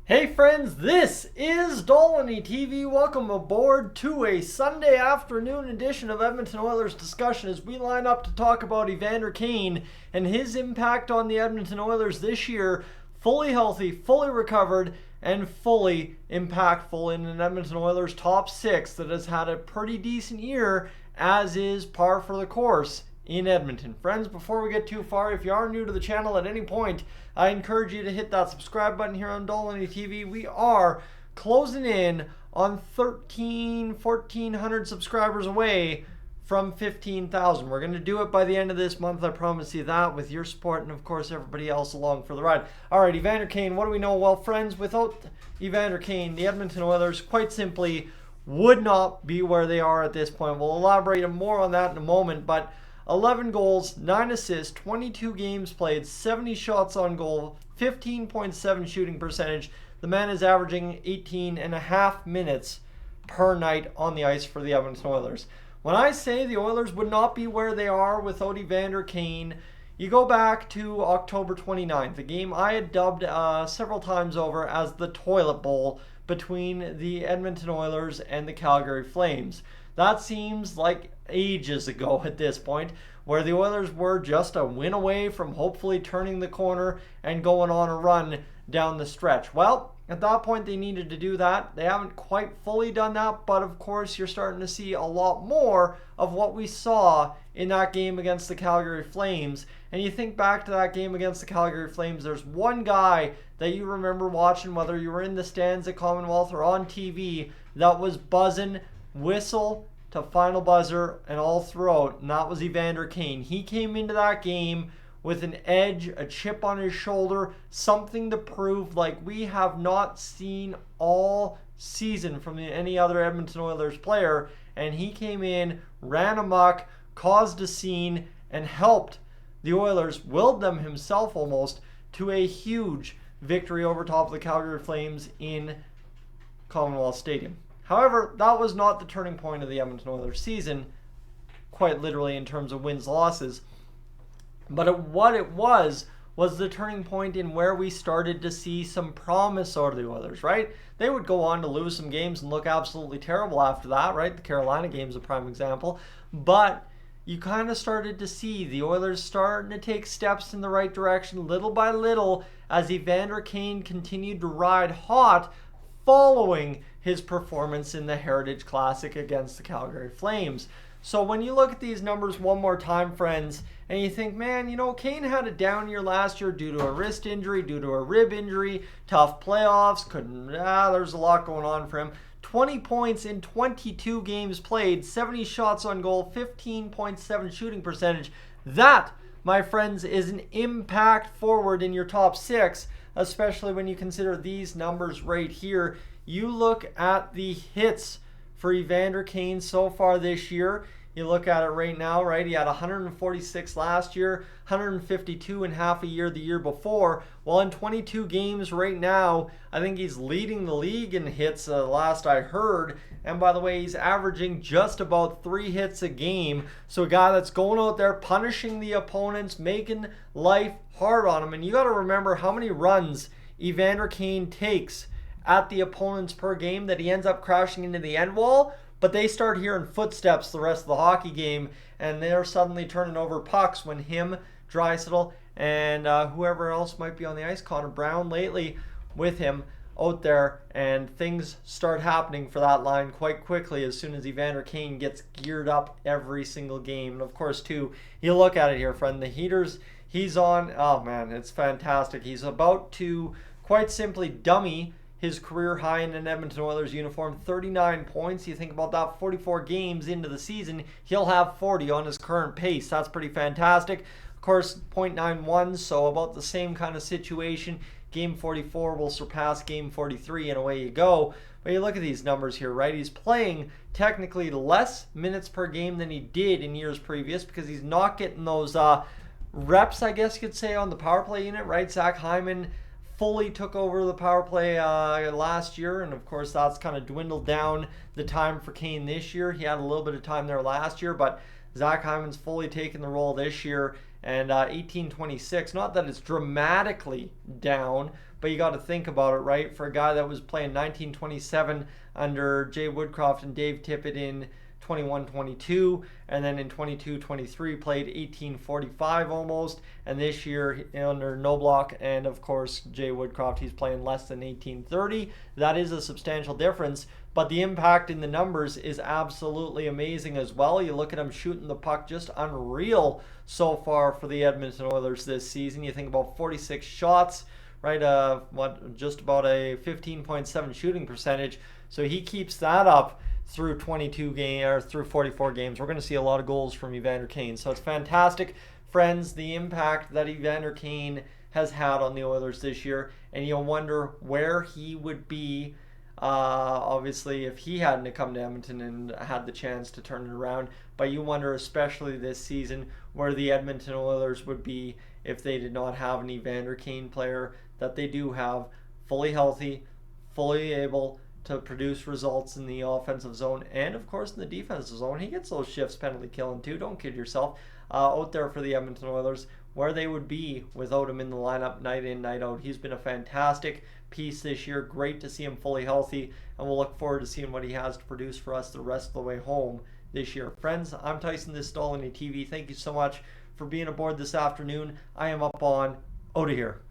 Hey friends, this is Dolany TV. Welcome aboard to a Sunday afternoon edition of Edmonton Oilers discussion as we line up to talk about Evander Kane and his impact on the Edmonton Oilers this year. Fully healthy, fully recovered, and fully impactful in an Edmonton Oilers top six that has had a pretty decent year, as is par for the course in Edmonton. Friends, before we get too far, if you are new to the channel at any point, I encourage you to hit that subscribe button here on Dolany TV. We are closing in on 1,400 subscribers away from 15,000. We're going to do it by the end of this month, I promise you that, with your support and of course everybody else along for the ride. Alright, Evander Kane, what do we know? Well, friends, without Evander Kane, the Edmonton Oilers quite simply would not be where they are at this point. We'll elaborate more on that in a moment, but 11 goals, 9 assists, 22 games played, 70 shots on goal, 15.7 shooting percentage. The man is averaging 18.5 minutes per night on the ice for the Edmonton Oilers. When I say the Oilers would not be where they are without Evander Kane, you go back to October 29th, a game I had dubbed several times over as the toilet bowl between the Edmonton Oilers and the Calgary Flames. That seems like ages ago at this point, where the Oilers were just a win away from hopefully turning the corner and going on a run down the stretch. Well, at that point they needed to do that. They haven't quite fully done that, but of course you're starting to see a lot more of what we saw in that game against the Calgary Flames. And you think back to that game against the Calgary Flames, there's one guy that you remember watching, whether you were in the stands at Commonwealth or on TV, that was buzzing, whistle to final buzzer and all throughout, and that was Evander Kane. He came into that game with an edge, a chip on his shoulder, something to prove like we have not seen all season from any other Edmonton Oilers player, and he came in, ran amok, caused a scene, and helped the Oilers, willed them himself almost, to a huge victory over top of the Calgary Flames in Commonwealth Stadium. However, that was not the turning point of the Edmonton Oilers season, quite literally in terms of wins-losses. But what it was the turning point in where we started to see some promise out of the Oilers, right? They would go on to lose some games and look absolutely terrible after that, right? The Carolina game is a prime example. But you kind of started to see the Oilers starting to take steps in the right direction little by little as Evander Kane continued to ride hot following his performance in the Heritage Classic against the Calgary Flames. So when you look at these numbers one more time, friends, and you think, man, you know, Kane had a down year last year due to a wrist injury, due to a rib injury, tough playoffs, there's a lot going on for him. 20 points in 22 games played, 70 shots on goal, 15.7 shooting percentage. That, my friends, is an impact forward in your top six, especially when you consider these numbers right here. You look at the hits for Evander Kane so far this year. You look at it right now, right? He had 146 last year, 152 in half a year the year before. Well, in 22 games right now, I think he's leading the league in hits last I heard. And by the way, he's averaging just about 3 hits a game. So a guy that's going out there punishing the opponents, making life hard on them. And you got to remember how many runs Evander Kane takes at the opponents per game that he ends up crashing into the end wall, but they start hearing footsteps the rest of the hockey game, and they're suddenly turning over pucks when him, Draisaitl, and whoever else might be on the ice, Connor Brown lately with him out there, and things start happening for that line quite quickly as soon as Evander Kane gets geared up every single game. And of course, too, you look at it here, friend, the heaters he's on, oh man, it's fantastic. He's about to quite simply dummy his career high in an Edmonton Oilers uniform, 39 points. You think about that, 44 games into the season, he'll have 40 on his current pace. That's pretty fantastic. Of course, .91, so about the same kind of situation. Game 44 will surpass game 43, and away you go. But you look at these numbers here, right? He's playing technically less minutes per game than he did in years previous because he's not getting those reps, I guess you could say, on the power play unit, right? Zach Hyman fully took over the power play last year, and of course that's kind of dwindled down the time for Kane this year. He had a little bit of time there last year, but Zach Hyman's fully taken the role this year, and 1826, not that it's dramatically down, but you got to think about it, right? For a guy that was playing 1927 under Jay Woodcroft and Dave Tippett in 21-22, and then in 22-23 played 18-45 almost, and this year under Knobloch and of course Jay Woodcroft, he's playing less than 18-30. That is a substantial difference, but the impact in the numbers is absolutely amazing as well. You look at him shooting the puck, just unreal so far for the Edmonton Oilers this season. You think about 46 shots, right? Just about a 15.7 shooting percentage. So he keeps that up through 22 games or through 44 games. We're going to see a lot of goals from Evander Kane. So it's fantastic, friends, the impact that Evander Kane has had on the Oilers this year, and you'll wonder where he would be. Obviously, if he hadn't come to Edmonton and had the chance to turn it around, but you wonder especially this season where the Edmonton Oilers would be if they did not have an Evander Kane player that they do have, fully healthy, fully able to produce results in the offensive zone and of course in the defensive zone. He gets those shifts penalty killing too, don't kid yourself, out there for the Edmonton Oilers, where they would be without him in the lineup night in, night out. He's been a fantastic piece this year. Great to see him fully healthy, and we'll look forward to seeing what he has to produce for us the rest of the way home this year. Friends, I'm Tyson, this is Stolany TV. Thank you so much for being aboard this afternoon. I am up on out of here.